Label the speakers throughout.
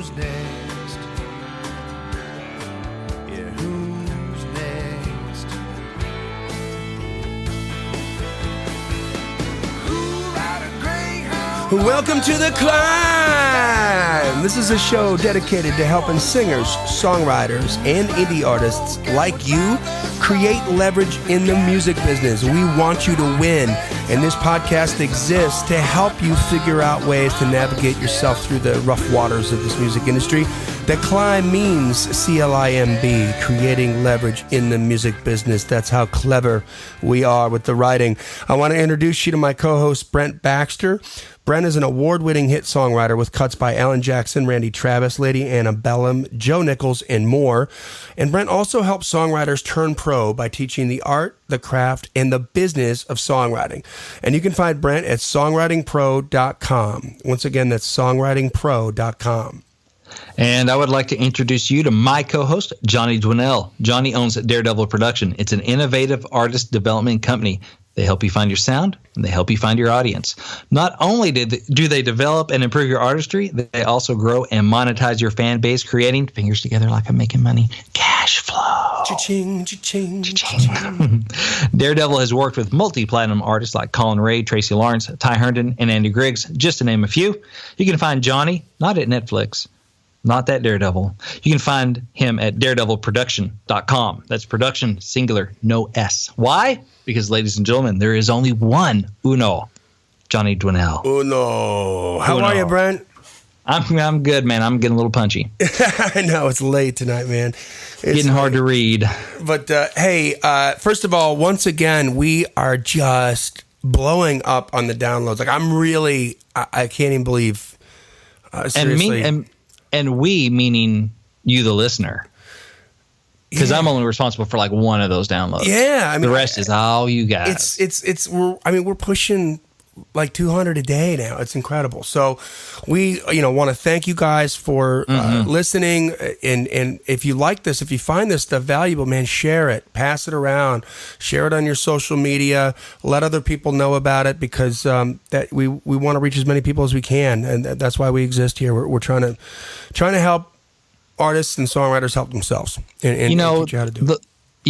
Speaker 1: who's next? Yeah, who's next? Welcome to the C.L.I.M.B. This is a show dedicated to helping singers, songwriters, and indie artists like you create leverage in the music business. We want you to win, and this podcast exists to help you figure out ways to navigate yourself through the rough waters of this music industry. The C.L.I.M.B means C.L.I.M.B, creating leverage in the music business. That's how clever we are with the writing. I want to introduce you to my co-host, Brent Baxter. Brent is an award-winning hit songwriter with cuts by Alan Jackson, Randy Travis, Lady Antebellum, Joe Nichols, and more. And Brent also helps songwriters turn pro by teaching the art, the craft, and the business of songwriting. And you can find Brent at songwritingpro.com. Once again, that's songwritingpro.com.
Speaker 2: And I would like to introduce you to my co-host, Johnny Dwinell. Johnny owns Daredevil Production. It's an innovative artist development company. They help you find your sound, and they help you find your audience. Not only do they develop and improve your artistry, they also grow and monetize your fan base, creating, fingers together like I'm making money, cash flow.
Speaker 1: Cha-ching, cha-ching, cha-ching.
Speaker 2: Daredevil has worked with multi-platinum artists like Colin Ray, Tracy Lawrence, Ty Herndon, and Andy Griggs, just to name a few. You can find Johnny, not at Netflix, not that Daredevil. You can find him at daredevilproduction.com. That's production, singular, no S. Why? Because, ladies and gentlemen, there is only one Uno, Johnny Dwinell.
Speaker 1: Uno. How are you, Brent?
Speaker 2: I'm good, man. I'm getting a little punchy.
Speaker 1: I know, it's late tonight, man. It's
Speaker 2: getting hard to read.
Speaker 1: But, hey, first of all, once again, we are just blowing up on the downloads. Like, I'm really, I can't even believe, seriously.
Speaker 2: And we, meaning you, the listener. Because I'm only responsible for like one of those downloads.
Speaker 1: Yeah, I mean,
Speaker 2: the rest is all you guys.
Speaker 1: We're pushing like 200 a day now. It's incredible. So we, want to thank you guys for listening. And if you like this, if you find this stuff valuable, man, share it, pass it around, share it on your social media, let other people know about it, because that we want to reach as many people as we can, and that's why we exist here. We're trying to help artists and songwriters help themselves, and teach you how to do it.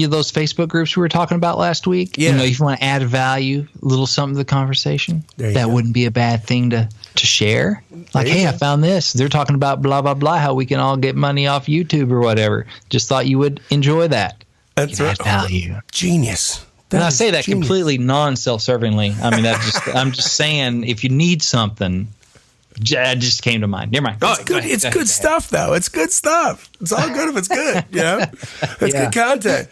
Speaker 2: Those Facebook groups we were talking about last week,
Speaker 1: yeah.
Speaker 2: If you want to add value, a little something to the conversation, that wouldn't be a bad thing to share. Like, hey, I found this. They're talking about blah, blah, blah, how we can all get money off YouTube or whatever. Just thought you would enjoy that.
Speaker 1: That's right.
Speaker 2: Add value.
Speaker 1: Genius.
Speaker 2: And I say that completely non-self-servingly. I mean, I'm just saying, if you need something, that just came to mind. Never mind.
Speaker 1: It's good stuff, though. It's good stuff. It's all good if it's good. It's good content.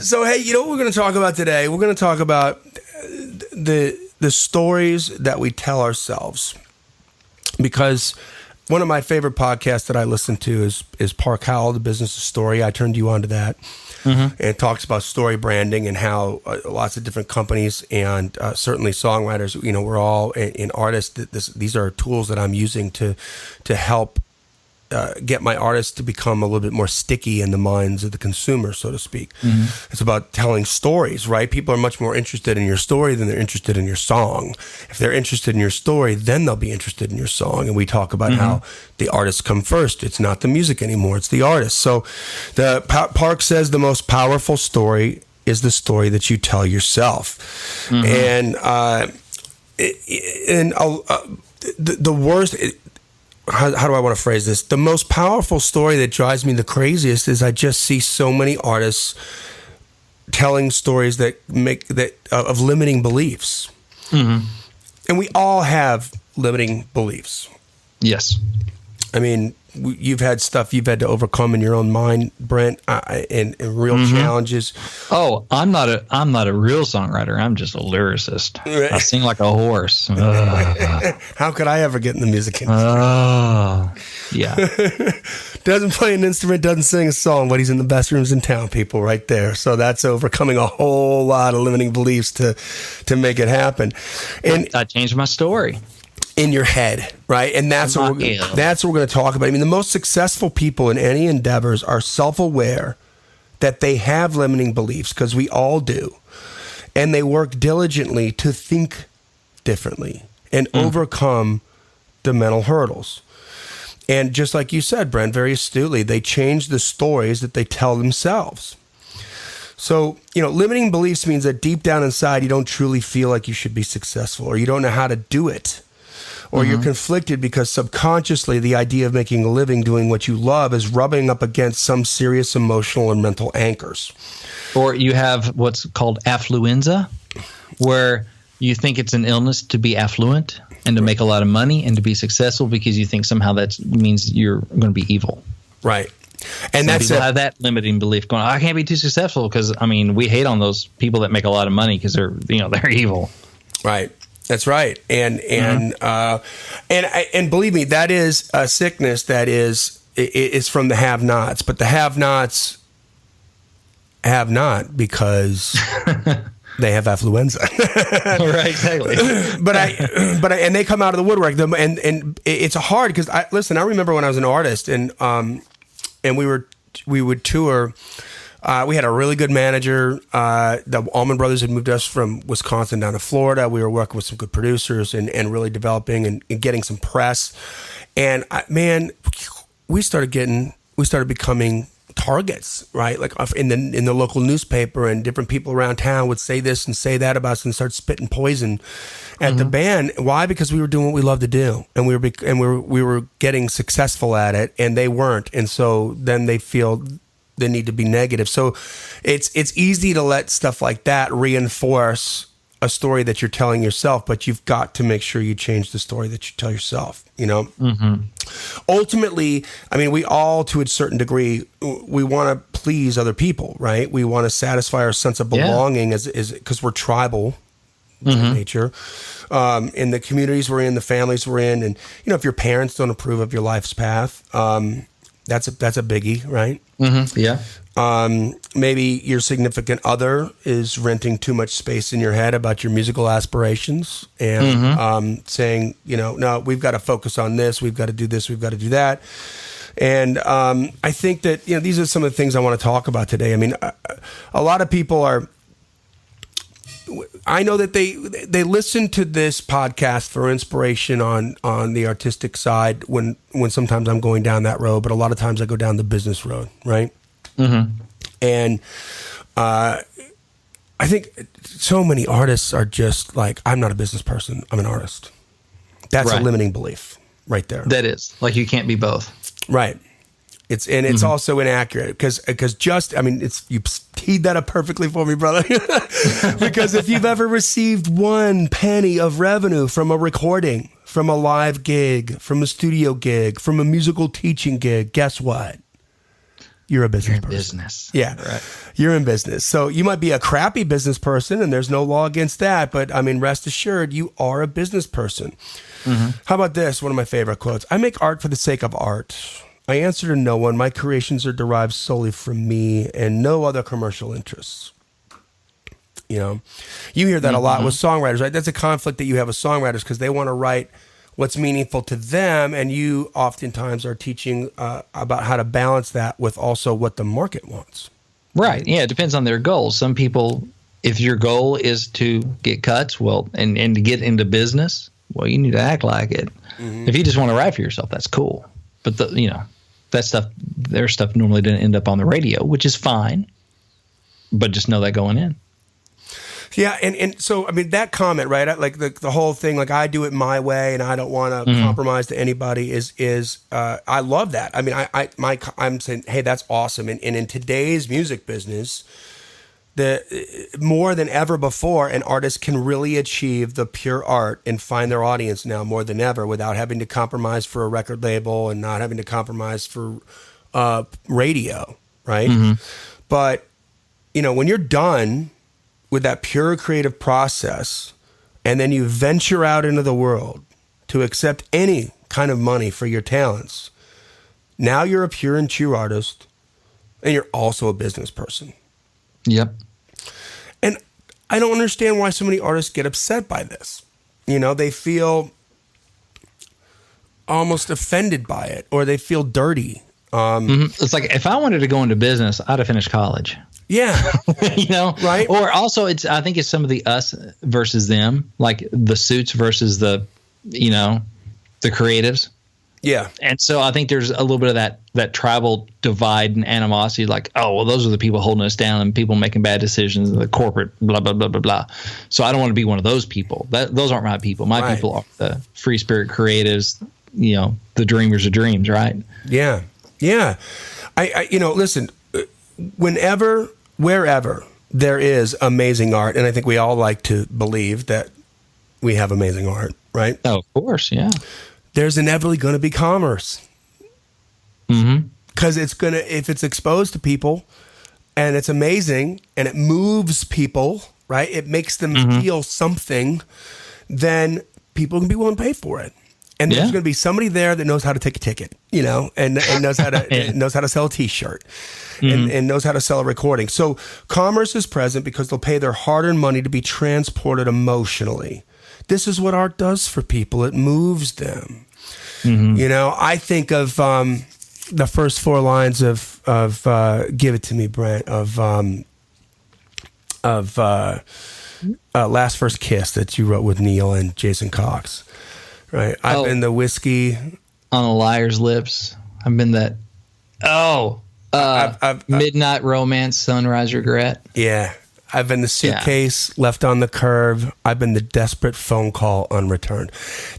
Speaker 1: So, hey, you know what we're going to talk about today? We're going to talk about the stories that we tell ourselves. Because one of my favorite podcasts that I listen to is Park Howell, The Business of Story. I turned you on to that. And it talks about story branding and how lots of different companies and certainly songwriters, we're all in artists. These are tools that I'm using to help get my artists to become a little bit more sticky in the minds of the consumer, so to speak. It's about telling stories, right? People are much more interested in your story than they're interested in your song. If they're interested in your story, then they'll be interested in your song. And we talk about how the artists come first. It's not the music anymore, it's the artist. So the Park says the most powerful story is the story that you tell yourself. And the worst... How do I want to phrase this? The most powerful story that drives me the craziest is I just see so many artists telling stories that make of limiting beliefs. And we all have limiting beliefs.
Speaker 2: Yes.
Speaker 1: I mean, you've had stuff you've had to overcome in your own mind, Brent, and real challenges.
Speaker 2: Oh, I'm not a real songwriter. I'm just a lyricist. I sing like a horse.
Speaker 1: How could I ever get in the music industry?
Speaker 2: Yeah.
Speaker 1: Doesn't play an instrument, doesn't sing a song, but he's in the best rooms in town, people, right there. So that's overcoming a whole lot of limiting beliefs to make it happen. And
Speaker 2: I changed my story.
Speaker 1: In your head, right? And that's what we're going to talk about. I mean, the most successful people in any endeavors are self-aware that they have limiting beliefs, because we all do. And they work diligently to think differently and overcome the mental hurdles. And just like you said, Brent, very astutely, they change the stories that they tell themselves. So, limiting beliefs means that deep down inside, you don't truly feel like you should be successful, or you don't know how to do it, or you're conflicted because subconsciously the idea of making a living doing what you love is rubbing up against some serious emotional or mental anchors.
Speaker 2: Or you have what's called affluenza, where you think it's an illness to be affluent and to make a lot of money and to be successful because you think somehow that means you're going to be evil.
Speaker 1: Right. And
Speaker 2: some people have that limiting belief going, I can't be too successful because, we hate on those people that make a lot of money because they're evil.
Speaker 1: Right. That's right. And believe me, that is a sickness that is from the have-nots, but the have-nots have not because they have affluenza.
Speaker 2: Right, exactly.
Speaker 1: but and they come out of the woodwork. And it's hard because I remember when I was an artist and we would tour. We had a really good manager. The Allman Brothers had moved us from Wisconsin down to Florida. We were working with some good producers and really developing and getting some press. And we started becoming targets, right? Like in the local newspaper, and different people around town would say this and say that about us and start spitting poison at the band. Why? Because we were doing what we love to do, and we were getting successful at it, and they weren't. And so then they feel the need to be negative. So it's easy to let stuff like that reinforce a story that you're telling yourself, but you've got to make sure you change the story that you tell yourself, Ultimately, we all, to a certain degree, we want to please other people, right? We want to satisfy our sense of belonging as because we're tribal in nature, in the communities we're in, the families we're in. And, if your parents don't approve of your life's path, that's a biggie, right?
Speaker 2: Yeah.
Speaker 1: Maybe your significant other is renting too much space in your head about your musical aspirations and saying, no, we've got to focus on this. We've got to do this. We've got to do that. And I think that, these are some of the things I want to talk about today. A lot of people I know that they listen to this podcast for inspiration on the artistic side when sometimes I'm going down that road, but a lot of times I go down the business road, right? And I think so many artists are just like, I'm not a business person, I'm an artist. That's a limiting belief right there.
Speaker 2: That is. Like, you can't be both.
Speaker 1: Right. It's also inaccurate because you teed that up perfectly for me, brother. Because if you've ever received 1 penny of revenue from a recording, from a live gig, from a studio gig, from a musical teaching gig, guess what? You're a business person.
Speaker 2: Business.
Speaker 1: Yeah. Right. You're in business. So you might be a crappy business person, and there's no law against that, but rest assured, you are a business person. How about this? One of my favorite quotes. I make art for the sake of art. I answer to no one. My creations are derived solely from me and no other commercial interests. You hear that a lot with songwriters, right? That's a conflict that you have with songwriters because they want to write what's meaningful to them, and you oftentimes are teaching about how to balance that with also what the market wants.
Speaker 2: Right. Yeah, it depends on their goals. Some people, if your goal is to get cuts, and to get into business, you need to act like it. If you just want to write for yourself, that's cool. But that stuff, their stuff normally didn't end up on the radio, which is fine. But just know that going in.
Speaker 1: Yeah, and so that comment, right? Like the whole thing, like I do it my way, and I don't want to compromise to anybody. Is I love that. I'm saying, hey, that's awesome. And in today's music business, more than ever before, an artist can really achieve the pure art and find their audience now more than ever without having to compromise for a record label and not having to compromise for radio, right? But when you're done with that pure creative process, and then you venture out into the world to accept any kind of money for your talents, now you're a pure and true artist, and you're also a business person.
Speaker 2: Yep.
Speaker 1: And I don't understand why so many artists get upset by this. They feel almost offended by it, or they feel dirty.
Speaker 2: It's like, if I wanted to go into business, I'd have finished college.
Speaker 1: Yeah. Right.
Speaker 2: Or also I think it's some of the us versus them, like the suits versus the creatives.
Speaker 1: Yeah.
Speaker 2: And so I think there's a little bit of that tribal divide and animosity, like, oh, well, those are the people holding us down and people making bad decisions, the corporate blah, blah, blah, blah, blah. So I don't want to be one of those people. Those aren't my people. My people are the free spirit creatives, the dreamers of dreams, right?
Speaker 1: Yeah. Yeah. I listen, wherever there is amazing art, and I think we all like to believe that we have amazing art, right?
Speaker 2: Oh, of course, yeah.
Speaker 1: There's inevitably going to be commerce.
Speaker 2: Mm-hmm.
Speaker 1: Because if it's exposed to people and it's amazing and it moves people, right? It makes them feel something, then people can be willing to pay for it. And there's going to be somebody there that knows how to take a ticket, and knows how to knows how to sell a T-shirt, and knows how to sell a recording. So commerce is present because they'll pay their hard-earned money to be transported emotionally. This is what art does for people. It moves them. Mm-hmm. I think of the first 4 lines of "Give It to Me, Brent" of "Last First Kiss" that you wrote with Neil and Jason Cox. Right. I've been the whiskey
Speaker 2: on a liar's lips. I've been that. Midnight romance, sunrise regret.
Speaker 1: Yeah. I've been the suitcase left on the curb. I've been the desperate phone call unreturned.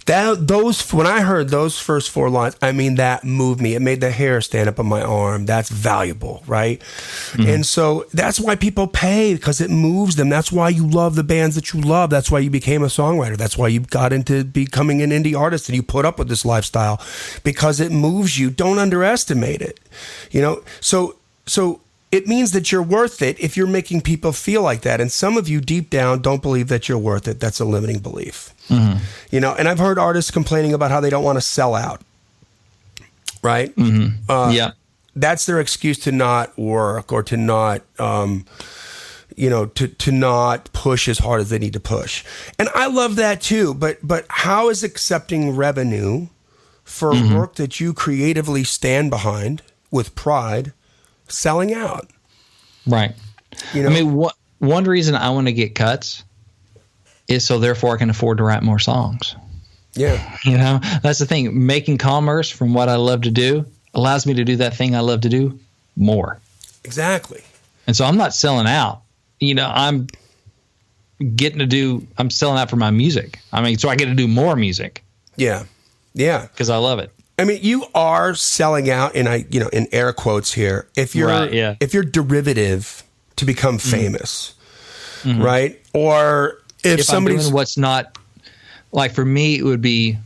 Speaker 1: When I heard those first 4 lines, that moved me. It made the hair stand up on my arm. That's valuable, right? Mm-hmm. And so that's why people pay, because it moves them. That's why you love the bands that you love. That's why you became a songwriter. That's why you got into becoming an indie artist and you put up with this lifestyle, because it moves you. Don't underestimate it. So it means that you're worth it if you're making people feel like that. And some of you deep down don't believe that you're worth it. That's a limiting belief. Mm-hmm. And I've heard artists complaining about how they don't want to sell out. Right?
Speaker 2: Mm-hmm.
Speaker 1: That's their excuse to not work or to not, to not push as hard as they need to push. And I love that too. But how is accepting revenue for work that you creatively stand behind with pride selling out?
Speaker 2: Right. One reason I want to get cuts is so therefore I can afford to write more songs.
Speaker 1: Yeah.
Speaker 2: That's the thing. Making commerce from what I love to do allows me to do that thing I love to do more.
Speaker 1: Exactly.
Speaker 2: And so I'm not selling out. I'm selling out for my music. So I get to do more music.
Speaker 1: Yeah. Yeah.
Speaker 2: Because I love it.
Speaker 1: You are selling out, and in air quotes here, if you're derivative to become famous, right? Or if somebody's
Speaker 2: I'm doing what's not, like for me, it would be,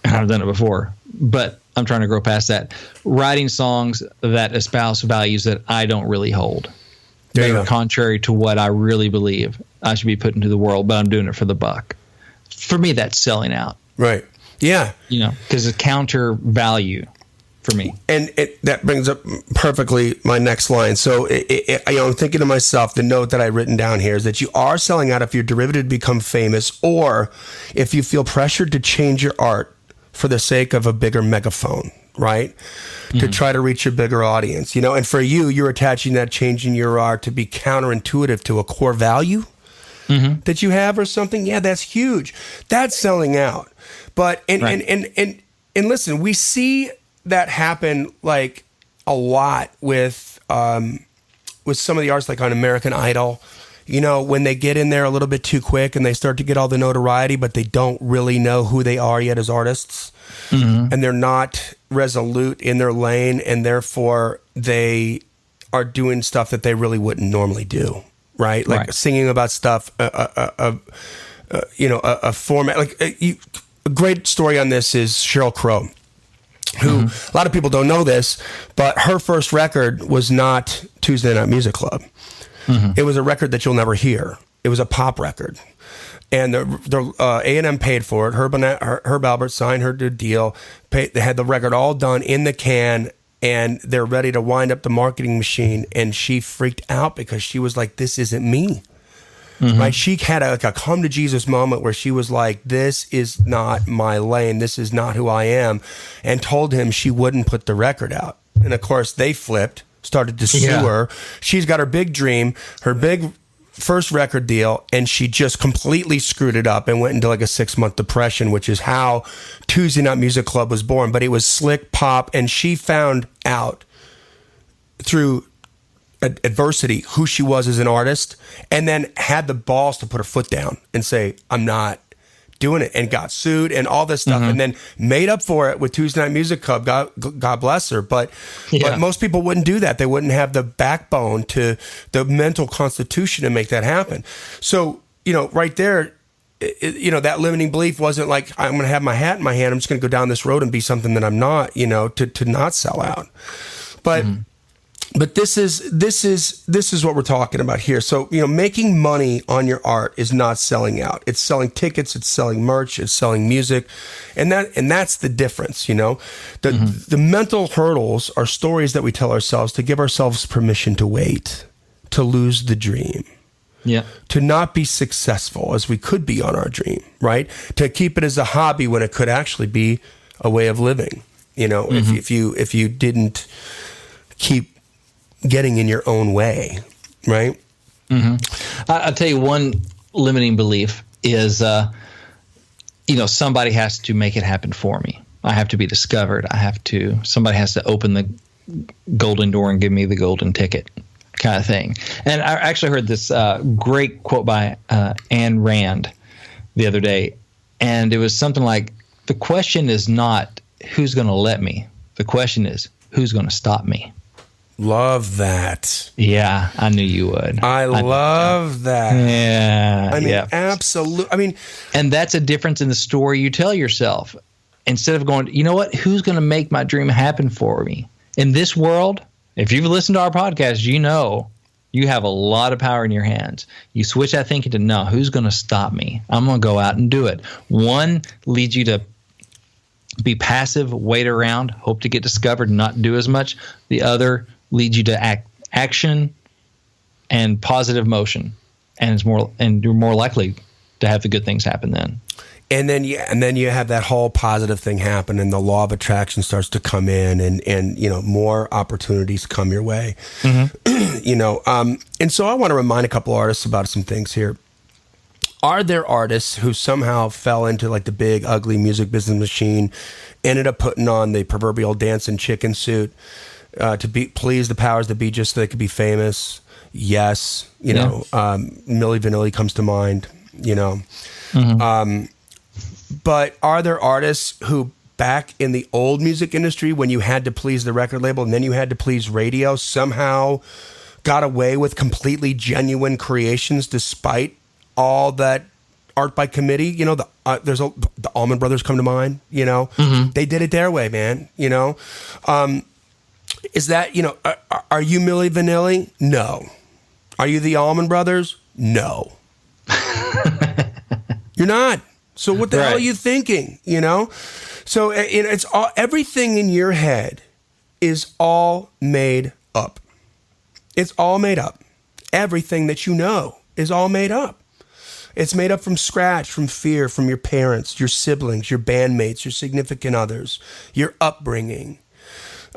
Speaker 2: I've done it before, but I'm trying to grow past that. Writing songs that espouse values that I don't really hold. They're contrary to what I really believe I should be putting to the world, but I'm doing it for the buck. For me, that's selling out.
Speaker 1: Right. Yeah.
Speaker 2: Because it's counter value for me.
Speaker 1: And that brings up perfectly my next line. So I'm thinking to myself, the note that I've written down here is that you are selling out if you're derivative to become famous, or if you feel pressured to change your art for the sake of a bigger megaphone, right? Mm-hmm. To try to reach a bigger audience, and for you're attaching that change in your art to be counterintuitive to a core value that you have or something. Yeah, that's huge. That's selling out. But and listen, we see that happen like a lot with some of the artists, like on American Idol. When they get in there a little bit too quick and they start to get all the notoriety, but they don't really know who they are yet as artists, and they're not resolute in their lane, and therefore they are doing stuff that they really wouldn't normally do, right? Like singing about stuff, a format like a great story on this is Sheryl Crow, who a lot of people don't know this, but her first record was not Tuesday Night Music Club. It was a record that you'll never hear. It was a pop record. And the A&M paid for it. Herb Alpert signed her to a deal. They had the record all done in the can, and they're ready to wind up the marketing machine. And she freaked out because she was like, this isn't me. Right? She had a come to Jesus moment where she was like, this is not my lane. This is not who I am. And told him she wouldn't put the record out. And of course, they flipped, started to sue her. She's got her big dream, her big first record deal, and she just completely screwed it up and went into like a 6-month depression, which is how Tuesday Night Music Club was born. But it was slick pop, and she found out through adversity who she was as an artist, and then had the balls to put her foot down and say, I'm not doing it, and got sued and all this stuff, and then made up for it with Tuesday Night Music Club. God bless her. But most people wouldn't do that. They wouldn't have the backbone, to the mental constitution to make that happen. So, right there, that limiting belief wasn't like, I'm going to have my hat in my hand, I'm just going to go down this road and be something that I'm not, to not sell out. But But this is what we're talking about here. So, making money on your art is not selling out. It's selling tickets, it's selling merch, it's selling music. And that's the difference, The mental hurdles are stories that we tell ourselves to give ourselves permission to wait, to lose the dream. Yeah. To not be successful as we could be on our dream, right? To keep it as a hobby when it could actually be a way of living. If you didn't keep getting in your own way, right?
Speaker 2: I'll tell you one limiting belief is, somebody has to make it happen for me. I have to be discovered. Somebody has to open the golden door and give me the golden ticket, kind of thing. And I actually heard this great quote by Ayn Rand the other day, and it was something like, the question is not who's going to let me. The question is who's going to stop me.
Speaker 1: Love that.
Speaker 2: Yeah, I knew you would.
Speaker 1: I love that.
Speaker 2: Yeah.
Speaker 1: Absolutely.
Speaker 2: And that's a difference in the story you tell yourself. Instead of going, you know what, who's going to make my dream happen for me? In this world, if you've listened to our podcast, you have a lot of power in your hands. You switch that thinking to, no, who's going to stop me? I'm going to go out and do it. One leads you to be passive, wait around, hope to get discovered, not do as much. The other leads you to action and positive motion, and you're more likely to have the good things happen then.
Speaker 1: And then you have that whole positive thing happen, and the law of attraction starts to come in, and more opportunities come your way. And so I want to remind a couple artists about some things here. Are there artists who somehow fell into like the big ugly music business machine, ended up putting on the proverbial dancing chicken suit to please the powers that be, just so they could be famous? Yes, Milli Vanilli comes to mind. But are there artists who, back in the old music industry, when you had to please the record label and then you had to please radio, somehow got away with completely genuine creations despite all that art by committee? The Allman Brothers come to mind. They did it their way, man. Is that are you Milli Vanilli? No. Are you the Allman Brothers? No. You're not. So what the hell are you thinking? So it's all, everything in your head is all made up. It's all made up. Everything that you know is all made up. It's made up from scratch, from fear, from your parents, your siblings, your bandmates, your significant others, your upbringing.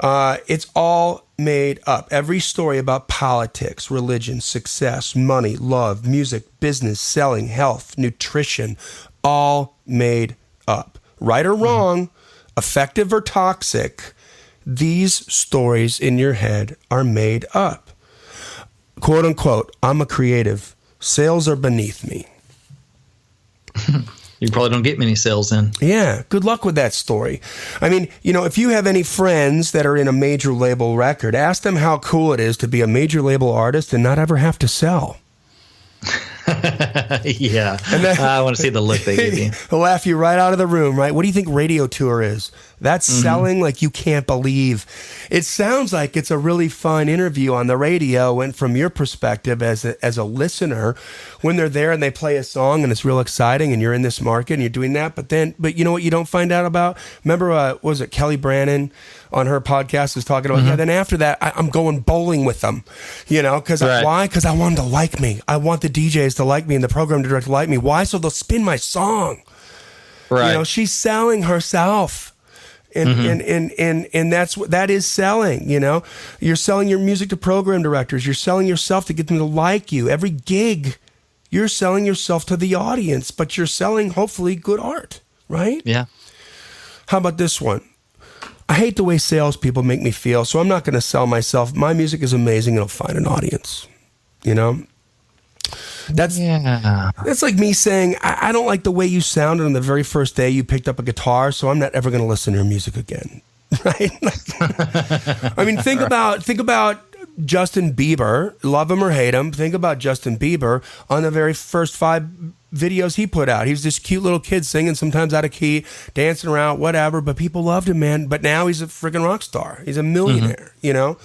Speaker 1: It's all made up. Every story about politics, religion, success, money, love, music, business, selling, health, nutrition, all made up. Right or wrong, effective or toxic, these stories in your head are made up. Quote unquote, I'm a creative. Sales are beneath me.
Speaker 2: You probably don't get many sales in.
Speaker 1: Yeah, good luck with that story. I mean, if you have any friends that are in a major label record, ask them how cool it is to be a major label artist and not ever have to sell.
Speaker 2: Yeah. And then, I want to see the look they give you.
Speaker 1: He'll laugh you right out of the room, right? What do you think radio tour is? That's selling like you can't believe. It sounds like it's a really fun interview on the radio, and from your perspective as a listener, when they're there and they play a song and it's real exciting and you're in this market and you're doing that, but you know what you don't find out about? Remember, was it Kelly Brannon on her podcast was talking about, then after that, I'm going bowling with them, because why? Because I want them to like me. I want the DJs to like me and the program director to like me. Why? So they'll spin my song. Right. She's selling herself. And that is selling, you know. You're selling your music to program directors. You're selling yourself to get them to like you. Every gig, you're selling yourself to the audience, but you're selling hopefully good art, right?
Speaker 2: Yeah.
Speaker 1: How about this one? I hate the way salespeople make me feel, so I'm not going to sell myself. My music is amazing. It'll find an audience, you know? That's like me saying, I don't like the way you sounded on the very first day you picked up a guitar, so I'm not ever going to listen to your music again, right? I mean, think about Justin Bieber, love him or hate him. Think about Justin Bieber on the very first 5 videos he put out. He was this cute little kid singing, sometimes out of key, dancing around, whatever, but people loved him, man. But now he's a freaking rock star. He's a millionaire, you know?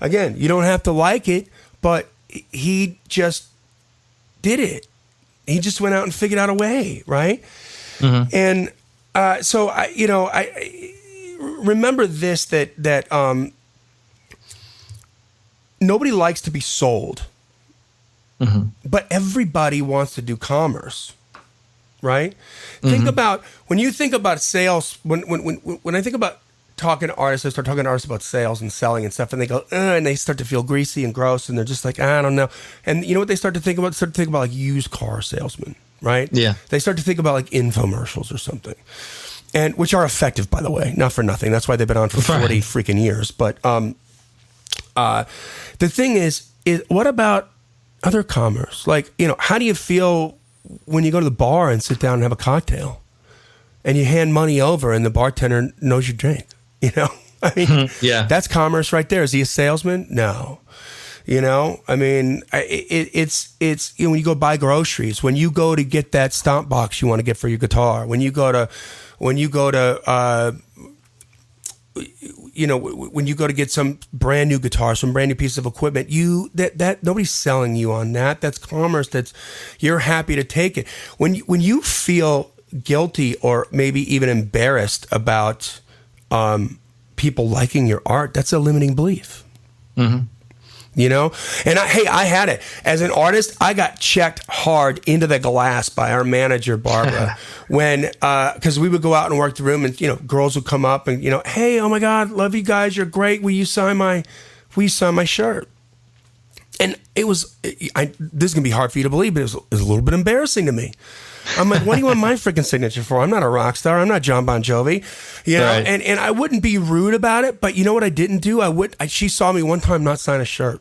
Speaker 1: Again, you don't have to like it, but he just did it. He just went out and figured out a way, right? And so I remember this, that nobody likes to be sold, but everybody wants to do commerce, right? Think about, when you think about sales, when I think about talking to artists, I start talking to artists about sales and selling and stuff, and they go, and they start to feel greasy and gross, and they're just like, I don't know. And you know what they start to think about? They start to think about like used car salesmen, right? Yeah. They start to think about like infomercials or something, and which are effective, by the way, not for nothing. That's why they've been on for 40 freaking years. But the thing is what about other commerce? Like, you know, how do you feel when you go to the bar and sit down and have a cocktail and you hand money over and the bartender knows your drink? You know, I mean, that's commerce right there. Is he a salesman? No. You know, I mean, it's you know, when you go buy groceries, when you go to get that stomp box you want to get for your guitar, when you go to you know, when you go to get some brand new guitar, some brand new piece of equipment, that nobody's selling you on that. That's commerce. That's, you're happy to take it. When you feel guilty or maybe even embarrassed about people liking your art, that's a limiting belief. You know? And I had it. As an artist, I got checked hard into the glass by our manager, Barbara, when, because we would go out and work the room, and, you know, girls would come up and, you know, hey, oh my God, love you guys, you're great. Will you sign my shirt? And it was, this is going to be hard for you to believe, but it was a little bit embarrassing to me. I'm like, what do you want my freaking signature for? I'm not a rock star. I'm not John Bon Jovi, you know. Right. And I wouldn't be rude about it, but you know what I didn't do? She saw me one time not sign a shirt,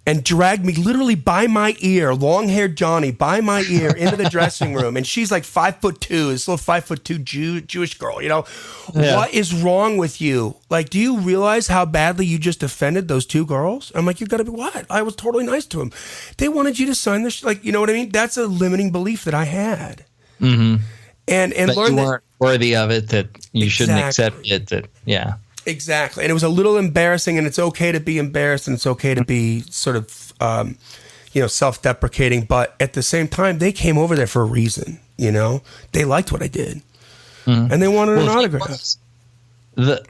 Speaker 1: and dragged me literally by my ear, long-haired Johnny, by my ear into the dressing room. And she's like 5'2", this little 5'2" Jewish girl, you know. What is wrong with you? Like, do you realize how badly you just offended those 2 girls? I'm like, you got to be what? I was totally nice to them. They wanted you to sign this, like, you know what I mean? That's a limiting belief that I had. And
Speaker 2: that
Speaker 1: learn
Speaker 2: you weren't worthy of it, that you shouldn't accept it, that,
Speaker 1: Exactly. And it was a little embarrassing, and it's okay to be embarrassed, and it's okay to be sort of, you know, self-deprecating. But at the same time, they came over there for a reason, you know? They liked what I did, and they wanted an autograph.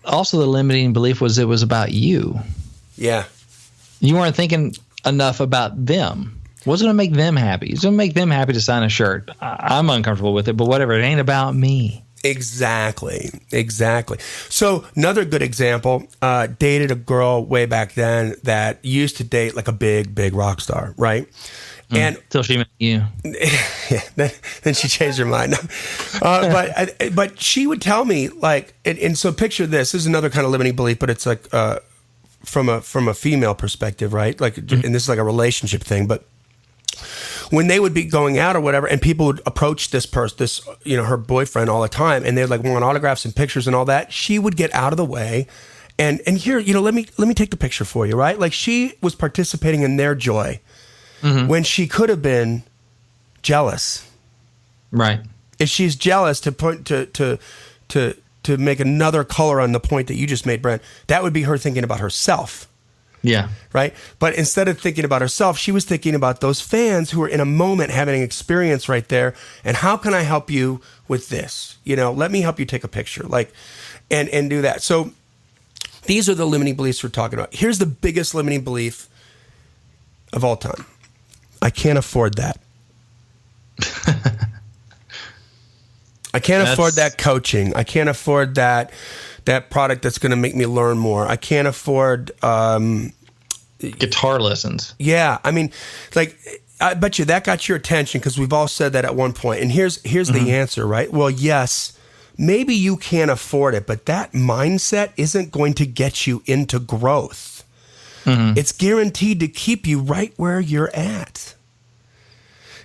Speaker 2: Also, the limiting belief was it was about you. Yeah. You weren't thinking enough about them. What's going to make them happy? It's going to make them happy to sign a shirt. I'm uncomfortable with it, but whatever. It ain't about me.
Speaker 1: Exactly. So another good example, dated a girl way back then that used to date like a big rock star, right? And
Speaker 2: till she met you.
Speaker 1: Then she changed her mind. But she would tell me, like, and so picture this. This is another kind of limiting belief, but it's like from a female perspective, right? Like, and this is like a relationship thing, but when they would be going out or whatever, and people would approach this person, you know, her boyfriend all the time, and they'd like want autographs and pictures and all that, she would get out of the way. And here, you know, let me take the picture for you, right? Like, she was participating in their joy when she could have been jealous. Right. If she's jealous to make another color on the point that you just made, Brent, that would be her thinking about herself. Yeah. Right. But instead of thinking about herself, she was thinking about those fans who were in a moment having an experience right there. And how can I help you with this? You know, let me help you take a picture, like, and do that. So these are the limiting beliefs we're talking about. Here's the biggest limiting belief of all time. I can't afford that. I can't afford that coaching. I can't afford that product that's going to make me learn more. I can't afford
Speaker 2: guitar lessons.
Speaker 1: Yeah, I mean, like, I bet you that got your attention because we've all said that at one point. And here's the answer, right? Well, yes, maybe you can't afford it, but that mindset isn't going to get you into growth. It's guaranteed to keep you right where you're at.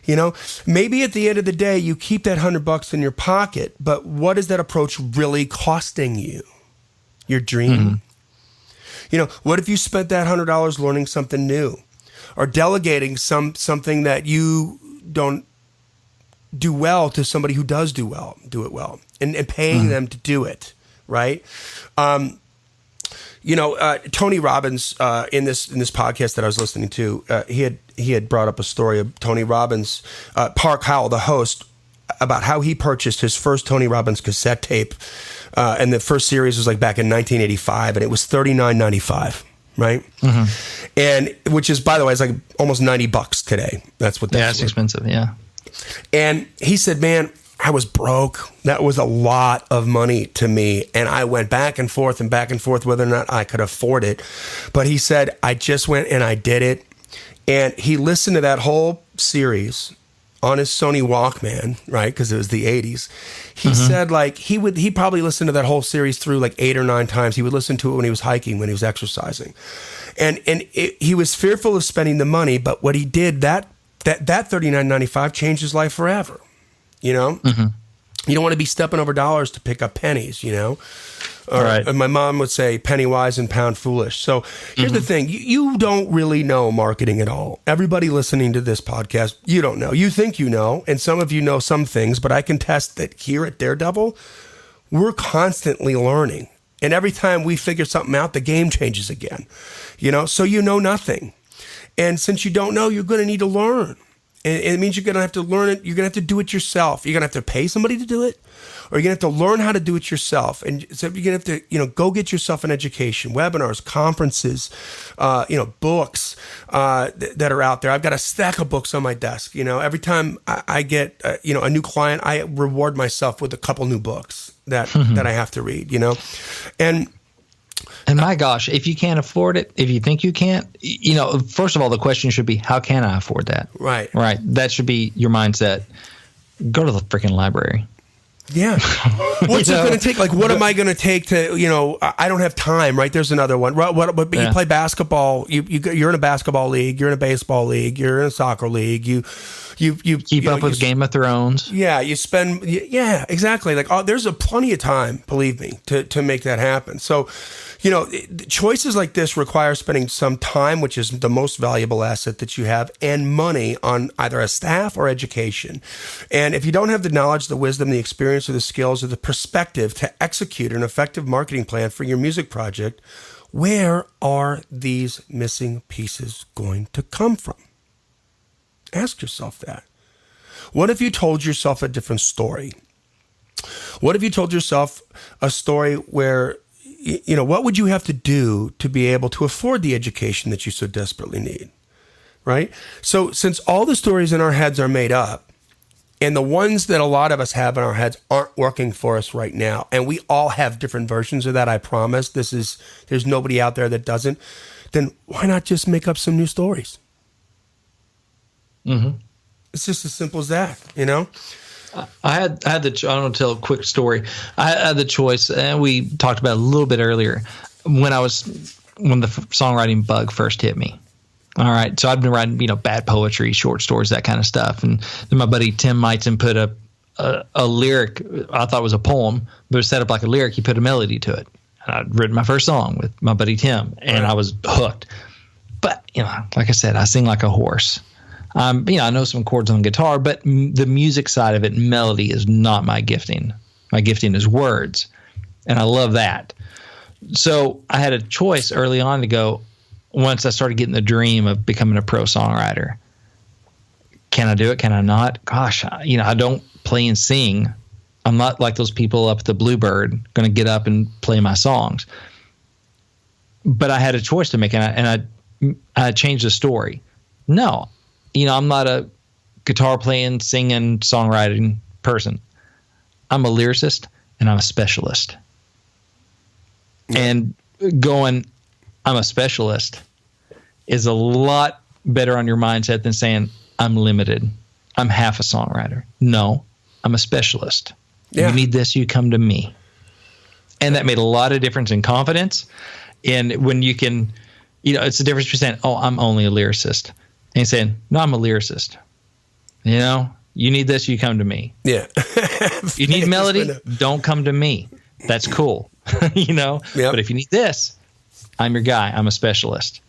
Speaker 1: You know, maybe at the end of the day, you keep that $100 in your pocket, but what is that approach really costing you? Your dream? You know, what if you spent that $100 learning something new or delegating something that you don't do well to somebody who does do it well and paying them to do it, right? You know, Tony Robbins in this podcast that I was listening to, he had brought up a story of Tony Robbins, Park Howell, the host, about how he purchased his first Tony Robbins cassette tape, and the first series was like back in 1985, and it was $39.95, right? And which is, by the way, it's like almost $90 today. That's what that's
Speaker 2: it's expensive, yeah.
Speaker 1: And he said, man, I was broke. That was a lot of money to me. And I went back and forth whether or not I could afford it. But he said, I just went and I did it. And he listened to that whole series on his Sony Walkman, right? Because it was the 80s. He said, like, he probably listened to that whole series through like 8 or 9 times. He would listen to it when he was hiking, when he was exercising. And he was fearful of spending the money. But what he did, that $39.95 changed his life forever. You know, you don't want to be stepping over dollars to pick up pennies, you know, or my mom would say penny wise and pound foolish. So here's the thing. You don't really know marketing at all. Everybody listening to this podcast, you don't know. You think you know, and some of you know some things, but I can test that here at Daredevil, we're constantly learning. And every time we figure something out, the game changes again, you know, so you know nothing. And since you don't know, you're going to need to learn. And it means you're going to have to learn it. You're going to have to do it yourself. You're going to have to pay somebody to do it, or you're going to have to learn how to do it yourself. And so you're going to have to, go get yourself an education, webinars, conferences, books that are out there. I've got a stack of books on my desk. Every time I get, a new client, I reward myself with a couple new books that I have to read,
Speaker 2: And my gosh, if you can't afford it, if you think you can't, first of all, the question should be, how can I afford that?
Speaker 1: Right.
Speaker 2: That should be your mindset. Go to the freaking library.
Speaker 1: Yeah. What's it going to take? Like, what am I going to take to, I don't have time, right? There's another one. But you play basketball. You're in a basketball league. You're in a baseball league. You're in a soccer league. You
Speaker 2: keep up with Game of Thrones.
Speaker 1: Yeah. You spend, exactly. Like, there's plenty of time, believe me, to make that happen. So, choices like this require spending some time, which is the most valuable asset that you have, and money on either a staff or education. And if you don't have the knowledge, the wisdom, the experience, or the skills, or the perspective to execute an effective marketing plan for your music project, where are these missing pieces going to come from? Ask yourself that. What if you told yourself a different story? What if you told yourself a story where what would you have to do to be able to afford the education that you so desperately need, right? So since all the stories in our heads are made up, and the ones that a lot of us have in our heads aren't working for us right now, and we all have different versions of that, I promise, there's nobody out there that doesn't, then why not just make up some new stories? It's just as simple as that,
Speaker 2: I had the. I want to tell a quick story. I had the choice, and we talked about it a little bit earlier when the songwriting bug first hit me. All right, so I've been writing, bad poetry, short stories, that kind of stuff, and then my buddy Tim Meitzen put a lyric. I thought it was a poem, but it was set up like a lyric. He put a melody to it, and I'd written my first song with my buddy Tim, and I was hooked. But like I said, I sing like a horse. I know some chords on guitar, but the music side of it, melody, is not my gifting. My gifting is words, and I love that. So I had a choice early on to go, once I started getting the dream of becoming a pro songwriter. Can I do it? Can I not? Gosh, I don't play and sing. I'm not like those people up at the Bluebird going to get up and play my songs. But I had a choice to make, and I changed the story. No. I'm not a guitar playing, singing, songwriting person. I'm a lyricist and I'm a specialist. And going, I'm a specialist is a lot better on your mindset than saying, I'm limited. I'm half a songwriter. No, I'm a specialist. Yeah. You need this, you come to me. And that made a lot of difference in confidence. And when you can, it's the difference between saying, oh, I'm only a lyricist. And saying, no, I'm a lyricist. You need this, you come to me.
Speaker 1: Yeah.
Speaker 2: You need melody, don't come to me. That's cool. Yep. But if you need this, I'm your guy. I'm a specialist.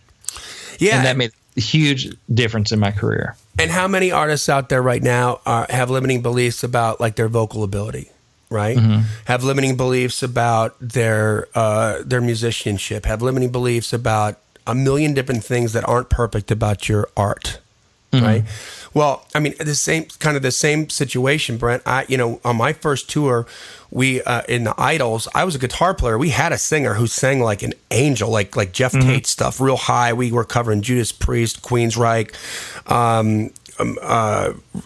Speaker 2: Yeah. And that made a huge difference in my career.
Speaker 1: And how many artists out there right now have limiting beliefs about like their vocal ability, right? Mm-hmm. Have limiting beliefs about their musicianship, have limiting beliefs about a million different things that aren't perfect about your art, mm-hmm. right? Well, I mean, the same situation, Brent. On my first tour, we in the Idols, I was a guitar player. We had a singer who sang like an angel, like Jeff mm-hmm. Tate stuff, real high. We were covering Judas Priest, Queensryche,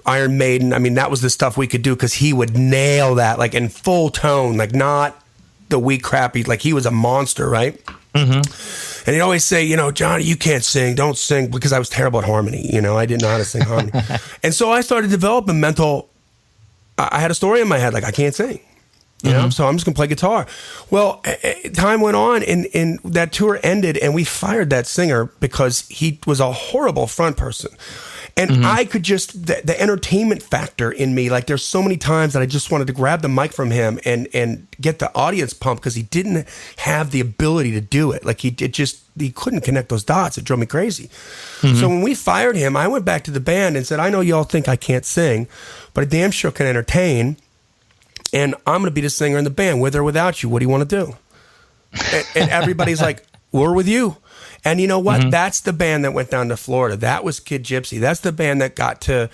Speaker 1: Iron Maiden. I mean, that was the stuff we could do because he would nail that, like in full tone, like not the weak crappy. Like he was a monster, right? Mm-hmm. And he'd always say, Johnny, you can't sing. Don't sing, because I was terrible at harmony. I didn't know how to sing harmony. And so I started developing I had a story in my head, like I can't sing. Mm-hmm. So I'm just going to play guitar. Well, time went on and that tour ended and we fired that singer because he was a horrible front person. And mm-hmm. I could just, the entertainment factor in me, like there's so many times that I just wanted to grab the mic from him and get the audience pumped because he didn't have the ability to do it. Like he couldn't connect those dots. It drove me crazy. Mm-hmm. So when we fired him, I went back to the band and said, I know y'all think I can't sing, but I damn sure can entertain. And I'm going to be the singer in the band, with or without you. What do you want to do? And everybody's like, we're with you. And you know what? Mm-hmm. That's the band that went down to Florida. That was Kid Gypsy. That's the band that got to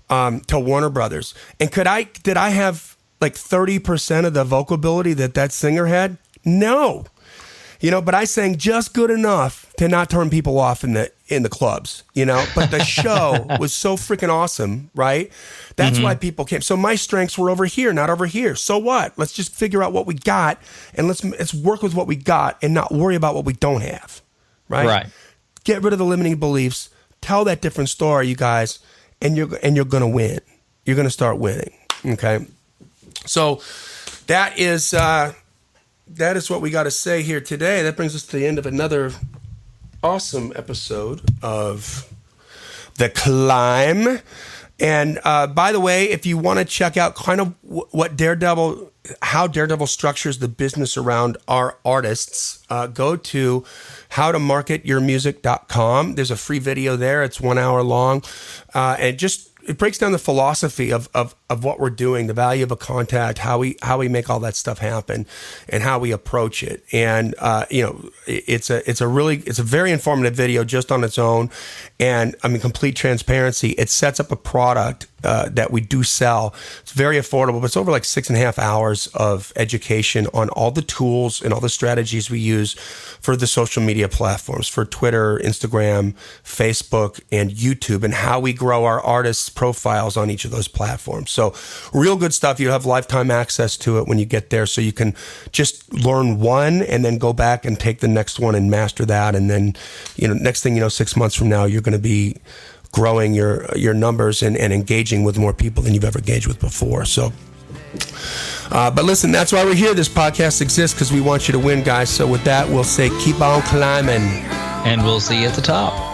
Speaker 1: Warner Brothers. And did I have like 30% of the vocal ability that singer had? No. But I sang just good enough to not turn people off in the clubs, but the show was so freaking awesome, right? That's mm-hmm. why people came. So my strengths were over here, not over here. So what? Let's just figure out what we got and let's work with what we got and not worry about what we don't have. Right. Get rid of the limiting beliefs. Tell that different story, you guys, and you're gonna win. You're gonna start winning. Okay. So that is what we got to say here today. That brings us to the end of another awesome episode of the C.L.I.M.B. And by the way, if you want to check out kind of how Daredevil structures the business around our artists, go to howtomarketyourmusic.com. There's a free video there. It's 1 hour long. And it breaks down the philosophy of what we're doing, the value of a contact, how we make all that stuff happen, and how we approach it. And it's a very informative video just on its own. And I mean, complete transparency. It sets up a product that we do sell. It's very affordable, but it's over like 6.5 hours of education on all the tools and all the strategies we use for the social media platforms, for Twitter, Instagram, Facebook, and YouTube, and how we grow our artists' profiles on each of those platforms. So real good stuff. You have lifetime access to it when you get there, so you can just learn one and then go back and take the next one and master that. And then, next thing you know, 6 months from now, you're going to be growing your numbers and engaging with more people than you've ever engaged with before. So, but listen, that's why we're here. This podcast exists because we want you to win, guys. So with that, we'll say keep on climbing.
Speaker 2: And we'll see you at the top.